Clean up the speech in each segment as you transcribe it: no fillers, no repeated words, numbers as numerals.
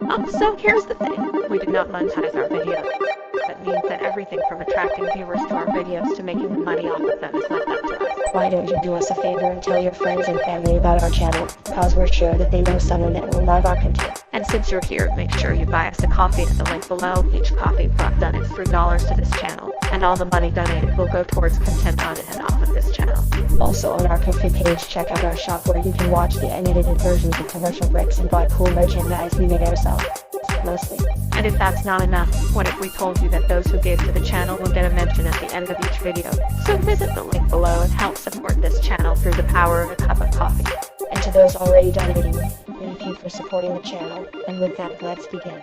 So here's the thing. We do not monetize our videos. That means that everything from attracting viewers to our videos to making money off of them is left up to us. Why don't you do us a favor and tell your friends and family about our channel, because we're sure that they know someone that will love our content. And since you're here, make sure you buy us a coffee at the link below. Each coffee prop donates $3 to this channel, and all the money donated will go towards content content off of this channel. Also on our Ko-fi page, check out our shop where you can watch the unedited versions of commercial breaks and buy cool merchandise we made ourselves. Mostly. And if that's not enough, what if we told you that those who give to the channel will get a mention at the end of each video? So visit the link below and help support this channel through the power of a cup of coffee. And to those already donating, thank you for supporting the channel. And with that, let's begin.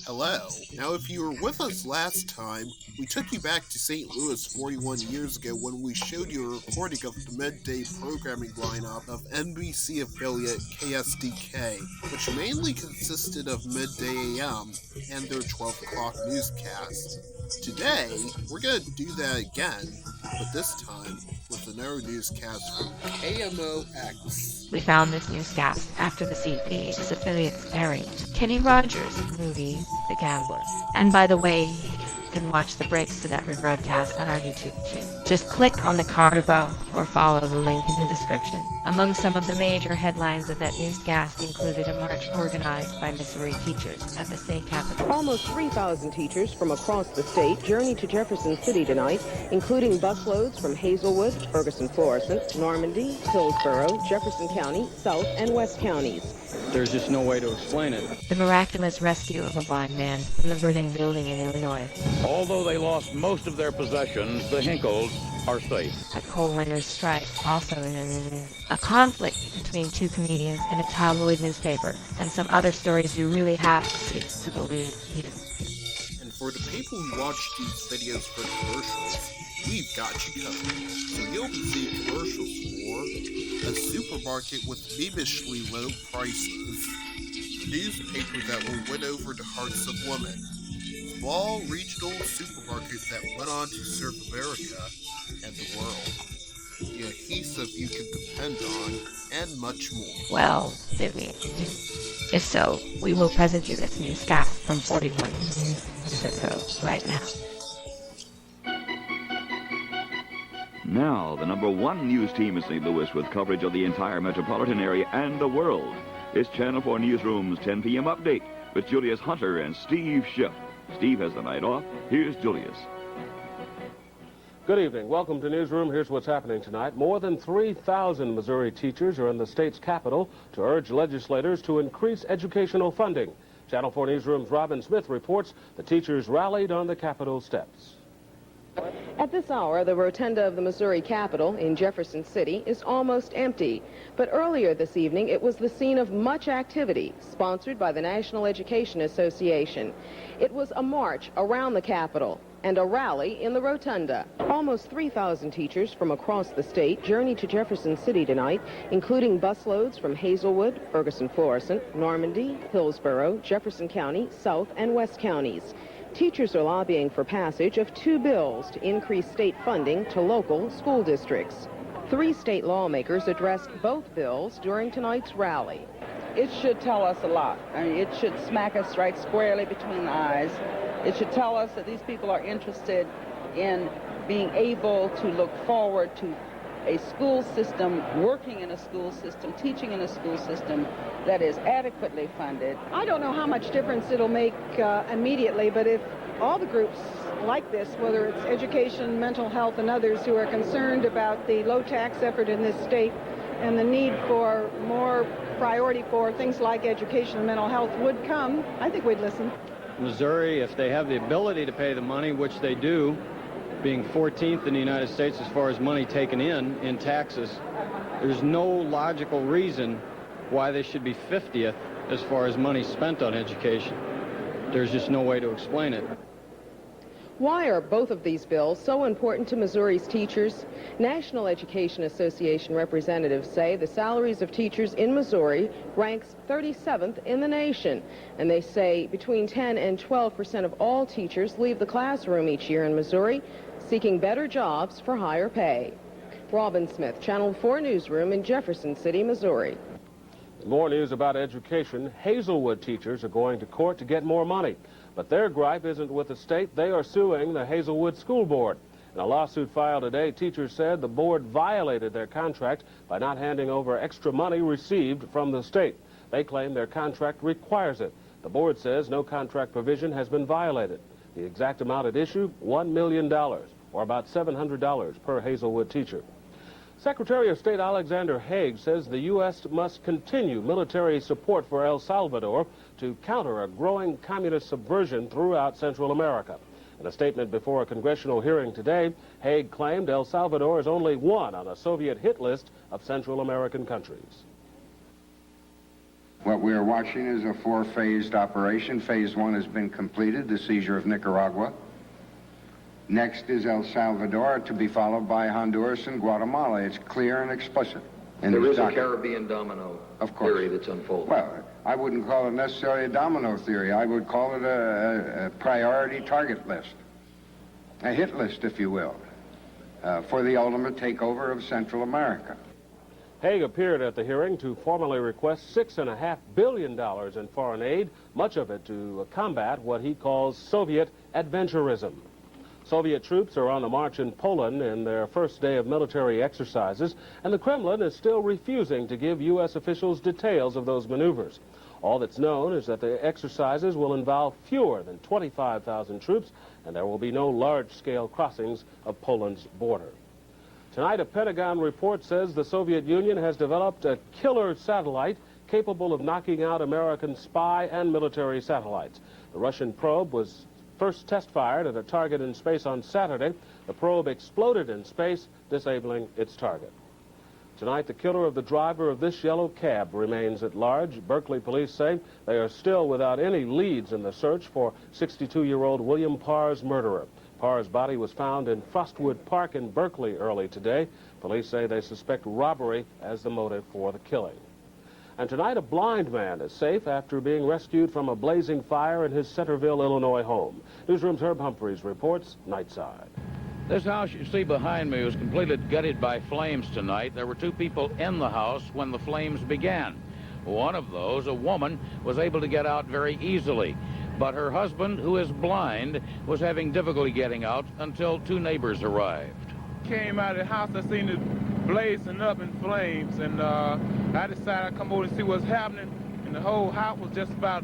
Hello. Now, if you were with us last time, we took you back to St. Louis 41 years ago when we showed you a recording of the midday programming lineup of NBC affiliate KSDK, which mainly consisted of Midday AM and their 12 o'clock newscast. Today, we're going to do that again, but this time with another newscast from KMOX. We found this newscast after the CBS affiliates airing Kenny Rogers' movie, The Gambler. And by the way, you can watch the breaks to that rebroadcast on our YouTube channel. Just click on the card above or follow the link in the description. Among some of the major headlines of that newscast included a march organized by Missouri teachers at the state capitol. Almost 3,000 teachers from across the state journeyed to Jefferson City tonight, including busloads from Hazelwood, Ferguson-Florissant, Normandy, Hillsborough, Jefferson County, South, and West counties. There's just no way to explain it. The miraculous rescue of a blind man from the burning building in Illinois. Although they lost most of their possessions, the Hinkles are safe. A coal miners' strike, also a conflict between two comedians in a tabloid newspaper, and some other stories you really have to see to believe you. And for the people who watch these videos for commercials, we've got you covered. So you'll be seeing commercials for a supermarket with fiendishly low prices, a newspaper that will win over the hearts of women, small regional supermarkets that went on to serve America and the world, the adhesive you can depend on, and much more. Well, Vivian, if so, we will present you this newscast from 41 so right now. Now, the #1 news team in St. Louis with coverage of the entire metropolitan area and the world. It's Channel 4 Newsroom's 10 p.m. update with Julius Hunter and Steve Schiff. Steve has the night off. Here's Julius. Good evening. Welcome to Newsroom. Here's what's happening tonight. More than 3,000 Missouri teachers are in the state's capital to urge legislators to increase educational funding. Channel 4 Newsroom's Robin Smith reports the teachers rallied on the Capitol steps. At this hour, the rotunda of the Missouri Capitol in Jefferson City is almost empty. But earlier this evening, it was the scene of much activity, sponsored by the National Education Association. It was a march around the Capitol and a rally in the rotunda. Almost 3,000 teachers from across the state journeyed to Jefferson City tonight, including busloads from Hazelwood, Ferguson-Florissant, Normandy, Hillsborough, Jefferson County, South, and West counties. Teachers are lobbying for passage of 2 bills to increase state funding to local school districts. 3 state lawmakers addressed both bills during tonight's rally. It should tell us a lot. I mean, it should smack us right squarely between the eyes. It should tell us that these people are interested in being able to look forward to a school system, working in a school system, teaching in a school system that is adequately funded. I don't know how much difference it'll make immediately, but if all the groups like this, whether it's education, mental health, and others who are concerned about the low tax effort in this state and the need for more priority for things like education and mental health would come, I think we'd listen. Missouri, if they have the ability to pay the money, which they do, being 14th in the United States as far as money taken in taxes, there's no logical reason why they should be 50th as far as money spent on education. There's just no way to explain it. Why are both of these bills so important to Missouri's teachers? National Education Association representatives say the salaries of teachers in Missouri ranks 37th in the nation. And they say between 10 and 12% of all teachers leave the classroom each year in Missouri seeking better jobs for higher pay. Robin Smith, Channel 4 Newsroom in Jefferson City, Missouri. More news about education. Hazelwood teachers are going to court to get more money. But their gripe isn't with the state. They are suing the Hazelwood School Board. In a lawsuit filed today, teachers said the board violated their contract by not handing over extra money received from the state. They claim their contract requires it. The board says no contract provision has been violated. The exact amount at issue, $1 million, or about $700 per Hazelwood teacher. Secretary of State Alexander Haig says the U.S. must continue military support for El Salvador to counter a growing communist subversion throughout Central America. In a statement before a congressional hearing today, Haig claimed El Salvador is only one on a Soviet hit list of Central American countries. What we are watching is a four-phased operation. Phase one has been completed, the seizure of Nicaragua. Next is El Salvador, to be followed by Honduras and Guatemala. It's clear and explicit. There is a Caribbean domino theory that's unfolding. Well, I wouldn't call it necessarily a domino theory. I would call it a priority target list, a hit list, if you will, for the ultimate takeover of Central America. Haig appeared at the hearing to formally request $6.5 billion in foreign aid, much of it to combat what he calls Soviet adventurism. Soviet troops are on the march in Poland in their first day of military exercises, and the Kremlin is still refusing to give U.S. officials details of those maneuvers. All that's known is that the exercises will involve fewer than 25,000 troops, and there will be no large-scale crossings of Poland's border. Tonight, a Pentagon report says the Soviet Union has developed a killer satellite capable of knocking out American spy and military satellites. The Russian probe was first test-fired at a target in space on Saturday. The probe exploded in space, disabling its target. Tonight, the killer of the driver of this yellow cab remains at large. Berkeley police say they are still without any leads in the search for 62-year-old William Parr's murderer. Parr's body was found in Frostwood Park in Berkeley early today. Police say they suspect robbery as the motive for the killing. And tonight, a blind man is safe after being rescued from a blazing fire in his Centerville, Illinois home. Newsroom's Herb Humphreys reports Nightside. This house you see behind me was completely gutted by flames tonight. There were two people in the house when the flames began. One of those, a woman, was able to get out very easily. But her husband, who is blind, was having difficulty getting out until two neighbors arrived. Came out of the house, I seen it blazing up in flames, and I decided I'd come over to see what's happening, and the whole house was just about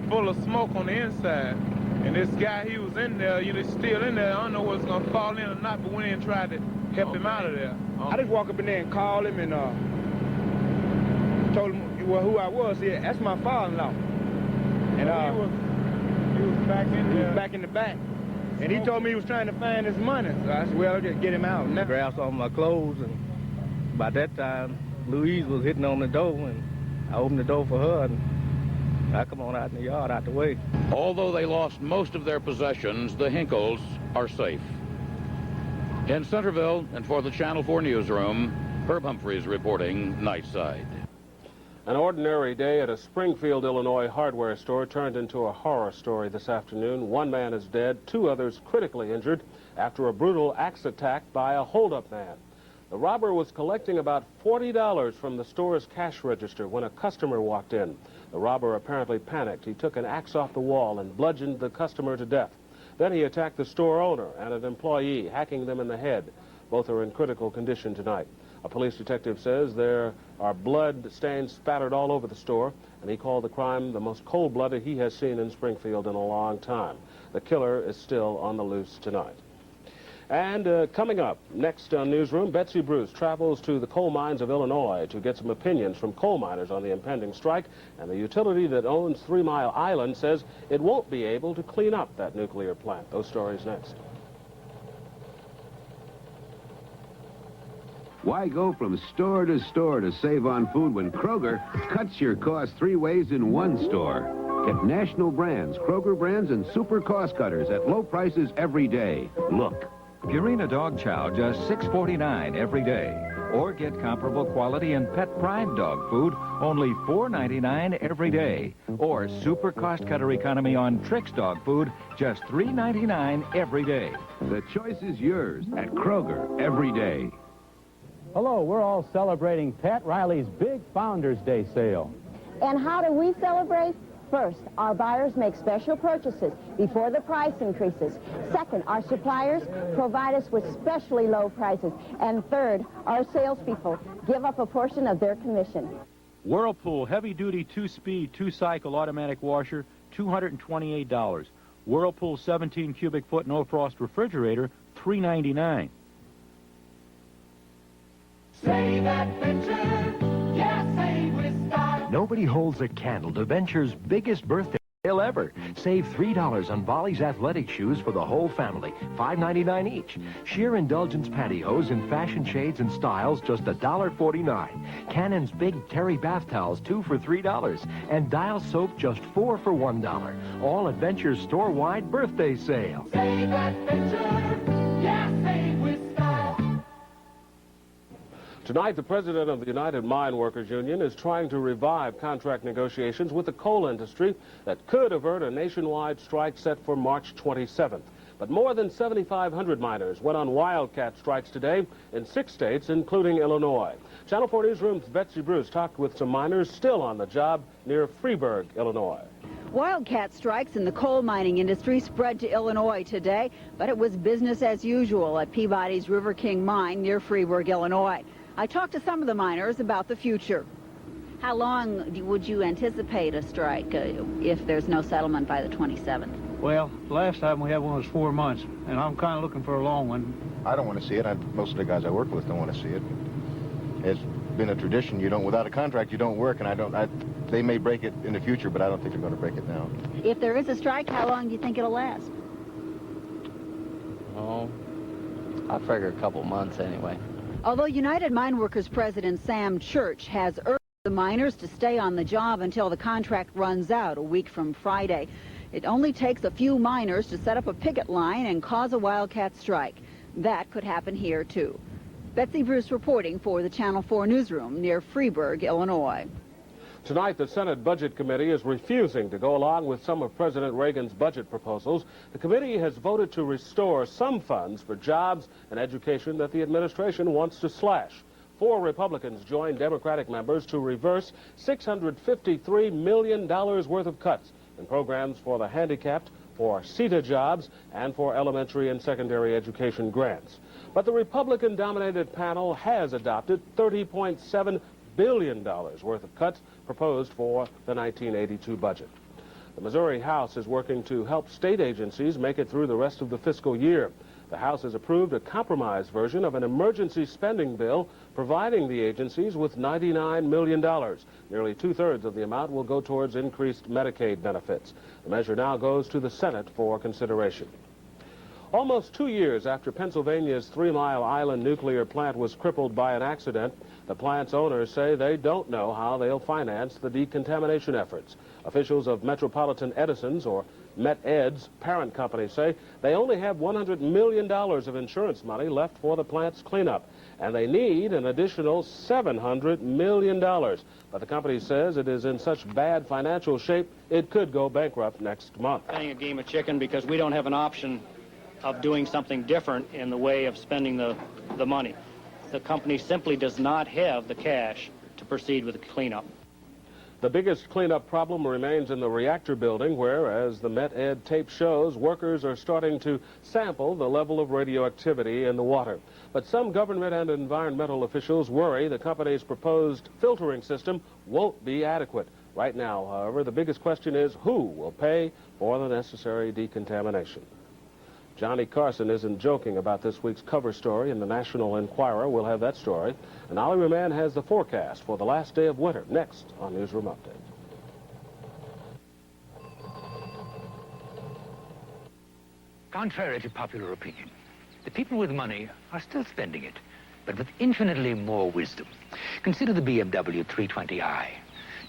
full of smoke on the inside. And this guy, he was in there, he's still in there. I don't know whether it's gonna fall in or not, but went in and tried to help him out of there. I just walked up in there and called him and told him who I was. He said, that's my father-in-law. And he was back in there. He was back in the back. And he told me he was trying to find his money. So I said, well, just get him out. And I grabbed some of my clothes, and by that time, Louise was hitting on the door, and I opened the door for her, and I come on out in the yard, out the way. Although they lost most of their possessions, the Hinkles are safe. In Centerville, and for the Channel 4 newsroom, Herb Humphreys reporting Nightside. An ordinary day at a Springfield, Illinois hardware store turned into a horror story this afternoon. One man is dead, two others critically injured after a brutal axe attack by a holdup man. The robber was collecting about $40 from the store's cash register when a customer walked in. The robber apparently panicked. He took an axe off the wall and bludgeoned the customer to death. Then he attacked the store owner and an employee, hacking them in the head. Both are in critical condition tonight. A police detective says there are blood stains spattered all over the store, and he called the crime the most cold-blooded he has seen in Springfield in a long time. The killer is still on the loose tonight. And coming up next on Newsroom, Betsy Bruce travels to the coal mines of Illinois to get some opinions from coal miners on the impending strike, and the utility that owns 3 Mile Island says it won't be able to clean up that nuclear plant. Those stories next. Why go from store to save on food when Kroger cuts your costs 3 ways in one store? Get national brands, Kroger brands, and super cost cutters at low prices every day. Look. Purina Dog Chow, just $6.49 every day. Or get comparable quality in Pet Pride dog food, only $4.99 every day. Or super cost cutter economy on Trix dog food, just $3.99 every day. The choice is yours at Kroger every day. Hello, we're all celebrating Pat Riley's big Founders Day sale. And how do we celebrate? First, our buyers make special purchases before the price increases. Second, our suppliers provide us with specially low prices. And third, our salespeople give up a portion of their commission. Whirlpool heavy-duty 2-speed, 2-cycle automatic washer, $228. Whirlpool 17 cubic foot no-frost refrigerator, $399. Save adventure, yeah, save with style. Nobody holds a candle to Venture's biggest birthday sale ever. Save $3 on Bolly's athletic shoes for the whole family, $5.99 each. Sheer Indulgence pantyhose in fashion shades and styles, just $1.49. Cannon's big Terry bath towels, 2 for $3. And Dial soap, just 4 for $1. All at Venture's store-wide birthday sale. Save adventure, yeah, save with style. Tonight, the president of the United Mine Workers Union is trying to revive contract negotiations with the coal industry that could avert a nationwide strike set for March 27th. But more than 7,500 miners went on wildcat strikes today in 6 states, including Illinois. Channel 4 Newsroom's Betsy Bruce talked with some miners still on the job near Freeburg, Illinois. Wildcat strikes in the coal mining industry spread to Illinois today, but it was business as usual at Peabody's River King mine near Freeburg, Illinois. I talked to some of the miners about the future. How long would you anticipate a strike if there's no settlement by the 27th? Well, last time we had one was 4 months, and I'm kind of looking for a long one. I don't want to see it. Most of the guys I work with don't want to see it. It's been a tradition. Without a contract, you don't work, and they may break it in the future, but I don't think they're going to break it now. If there is a strike, how long do you think it'll last? Oh, I figure a couple months anyway. Although United Mine Workers President Sam Church has urged the miners to stay on the job until the contract runs out a week from Friday, it only takes a few miners to set up a picket line and cause a wildcat strike. That could happen here, too. Betsy Bruce reporting for the Channel 4 newsroom near Freeburg, Illinois. Tonight, the Senate Budget Committee is refusing to go along with some of President Reagan's budget proposals. The committee has voted to restore some funds for jobs and education that the administration wants to slash. 4 Republicans joined Democratic members to reverse $653 million worth of cuts in programs for the handicapped, for CETA jobs, and for elementary and secondary education grants. But the Republican-dominated panel has adopted $30.7 billion worth of cuts proposed for the 1982 budget. The Missouri House is working to help state agencies make it through the rest of the fiscal year. The House has approved a compromise version of an emergency spending bill providing the agencies with $99 million. Nearly 2/3 of the amount will go towards increased Medicaid benefits. The measure now goes to the Senate for consideration. Almost 2 years after Pennsylvania's 3 Mile Island nuclear plant was crippled by an accident, the plant's owners say they don't know how they'll finance the decontamination efforts. Officials of Metropolitan Edison's, or Met-Ed's, parent company say they only have $100 million of insurance money left for the plant's cleanup, and they need an additional $700 million. But the company says it is in such bad financial shape it could go bankrupt next month. Playing a game of chicken because we don't have an option of doing something different in the way of spending the money. The company simply does not have the cash to proceed with the cleanup. The biggest cleanup problem remains in the reactor building, where, as the Met-Ed tape shows, workers are starting to sample the level of radioactivity in the water. But some government and environmental officials worry the company's proposed filtering system won't be adequate. Right now, however, the biggest question is who will pay for the necessary decontamination. Johnny Carson isn't joking about this week's cover story in the National Enquirer. We'll have that story. And Ollie Ruman has the forecast for the last day of winter next on Newsroom Update. Contrary to popular opinion, the people with money are still spending it, but with infinitely more wisdom. Consider the BMW 320i.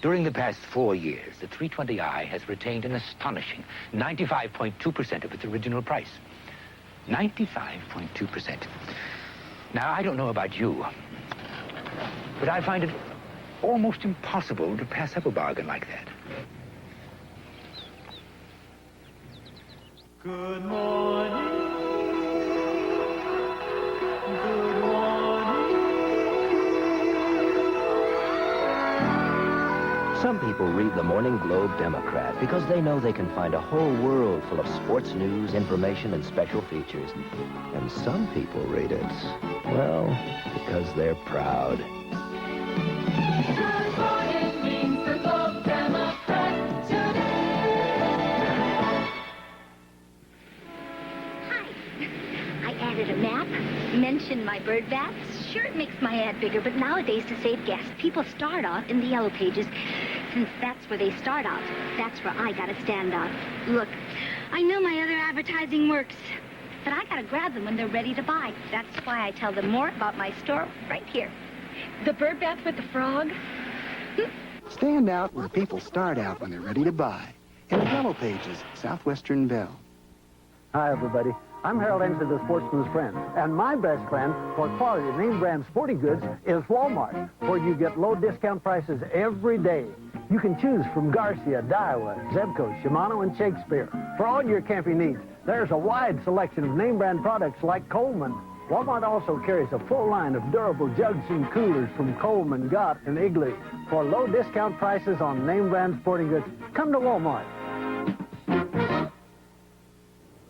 During the past 4 years, the 320i has retained an astonishing 95.2% of its original price. 95.2%. Now, I don't know about you, but I find it almost impossible to pass up a bargain like that. Good morning. Good morning. Some people read the Morning Globe Democrat because they know they can find a whole world full of sports news, information, and special features. And some people read it, well, because they're proud. Good morning means the Globe Democrat today. I added a map, mentioned my bird baths. Sure, it makes my ad bigger, but nowadays, to save gas, people start off in the yellow pages. Since that's where they start out, that's where I gotta stand out. Look, I know my other advertising works, but I gotta grab them when they're ready to buy. That's why I tell them more about my store right here. The bird bath with the frog. Stand out where people start out when they're ready to buy. In the yellow pages, Southwestern Bell. Hi, everybody. I'm Harold Ainsley, the sportsman's friend. And my best friend for quality name brand sporting goods is Walmart, where you get low discount prices every day. You can choose from Garcia, Daiwa, Zebco, Shimano, and Shakespeare. For all your camping needs, there's a wide selection of name brand products like Coleman. Walmart also carries a full line of durable jugs and coolers from Coleman, Gott, and Igloo. For low discount prices on name brand sporting goods, come to Walmart.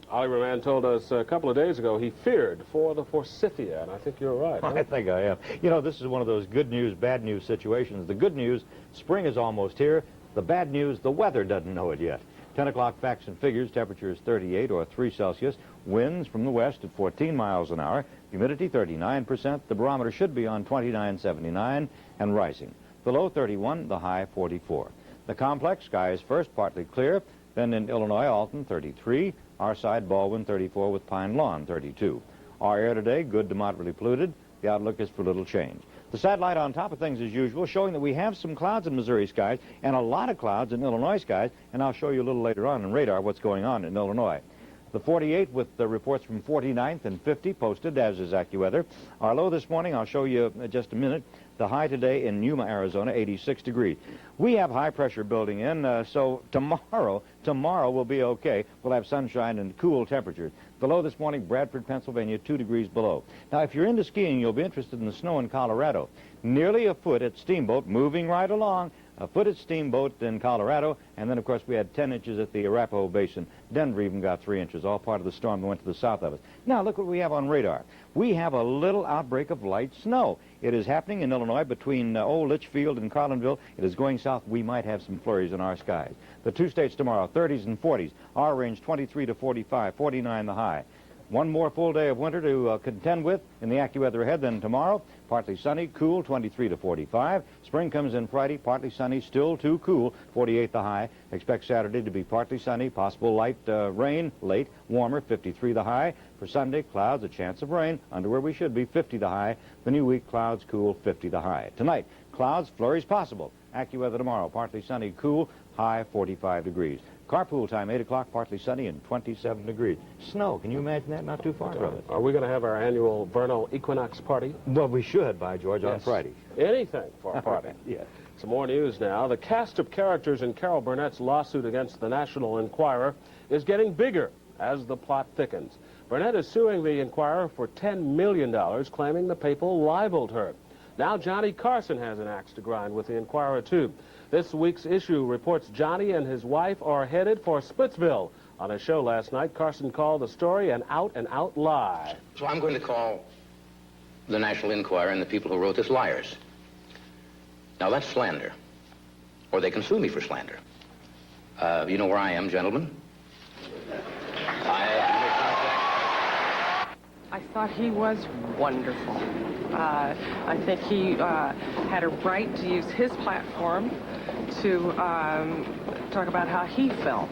Oliver Mann told us a couple of days ago he feared for the forsythia, and I think you're right. Huh? I think I am. You know, this is one of those good news, bad news situations. The good news, spring is almost here. The bad news, the weather doesn't know it yet. 10 o'clock facts and figures, temperature is 38 or 3 Celsius. Winds from the west at 14 miles an hour. Humidity 39%. The barometer should be on 29.79 and rising. The low 31, the high 44. The complex, skies first partly clear. Then in Illinois, Alton 33. Our side, Baldwin 34 with Pine Lawn 32. Our air today, good to moderately polluted. The outlook is for little change. The satellite on top of things as usual, showing that we have some clouds in Missouri skies and a lot of clouds in Illinois skies, and I'll show you a little later on in radar what's going on in Illinois. The 48 with the reports from 49th and 50 posted, as is AccuWeather. Our low this morning, I'll show you in just a minute. The high today in Yuma, Arizona, 86 degrees. We have high pressure building in, so tomorrow will be okay. We'll have sunshine and cool temperatures. The low this morning, Bradford, Pennsylvania, 2 degrees below. Now, if you're into skiing, you'll be interested in the snow in Colorado. Nearly a foot at Steamboat, moving right along. A foot at Steamboat in Colorado, and then, of course, we had 10 inches at the Arapahoe Basin. Denver even got 3 inches, all part of the storm that went to the south of us. Now, look what we have on radar. We have a little outbreak of light snow. It is happening in Illinois between Old Litchfield and Carlinville. It is going south. We might have some flurries in our skies. The two states tomorrow, 30s and 40s. Our range, 23 to 45, 49 the high. One more full day of winter to contend with in the AccuWeather ahead. Then tomorrow, partly sunny, cool, 23 to 45. Spring comes in Friday, partly sunny, still too cool, 48 the high. Expect Saturday to be partly sunny, possible light rain, late, warmer, 53 the high. For Sunday, clouds, a chance of rain, under where we should be, 50 the high. The new week, clouds, cool, 50 the high. Tonight, clouds, flurries possible. AccuWeather tomorrow, partly sunny, cool, high 45 degrees. Carpool time, 8 o'clock, partly sunny and 27 degrees. Snow, can you imagine that? Not too far from it. Are we going to have our annual vernal equinox party? Well, we should, by George, on Friday. Anything for a party. Yes. Some more news now. The cast of characters in Carol Burnett's lawsuit against the National Enquirer is getting bigger as the plot thickens. Burnett is suing the Enquirer for $10 million, claiming the paper libeled her. Now Johnny Carson has an axe to grind with the Enquirer, too. This week's issue reports Johnny and his wife are headed for Splitsville. On a show last night, Carson called the story an out-and-out lie. So I'm going to call the National Enquirer and the people who wrote this liars. Now, that's slander. Or they can sue me for slander. You know where I am, gentlemen? I thought he was wonderful. I think he had a right to use his platform to talk about how he felt.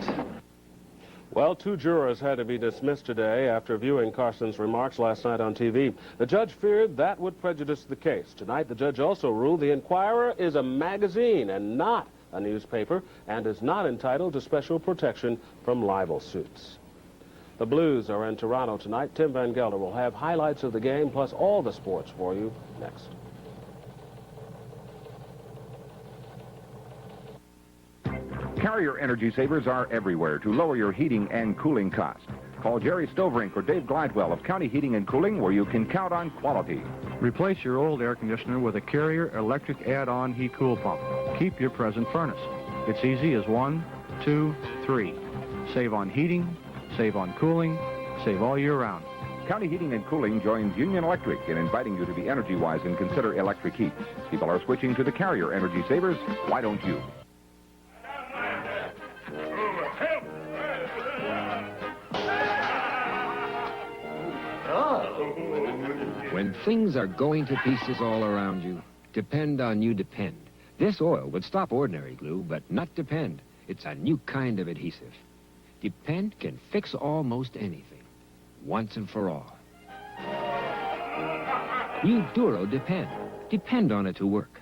Well, 2 jurors had to be dismissed today after viewing Carson's remarks last night on TV. The judge feared that would prejudice the case. Tonight, the judge also ruled the Enquirer is a magazine and not a newspaper and is not entitled to special protection from libel suits. The Blues are in Toronto tonight. Tim Van Gelder will have highlights of the game plus all the sports for you next. Carrier Energy Savers are everywhere to lower your heating and cooling costs. Call Jerry Stoverink or Dave Glidewell of County Heating and Cooling, where you can count on quality. Replace your old air conditioner with a Carrier electric add-on heat cool pump. keep your present furnace. It's easy as 1, 2, 3. Save on heating, save on cooling, save all year round. County Heating and Cooling joins Union Electric in inviting you to be energy-wise and consider electric heat. People are switching to the Carrier Energy Savers. Why don't you? When things are going to pieces all around you, depend on you depend. This oil would stop ordinary glue, but not depend. It's a new kind of adhesive. Depend can fix almost anything, once and for all. New Duro Depend. Depend on it to work.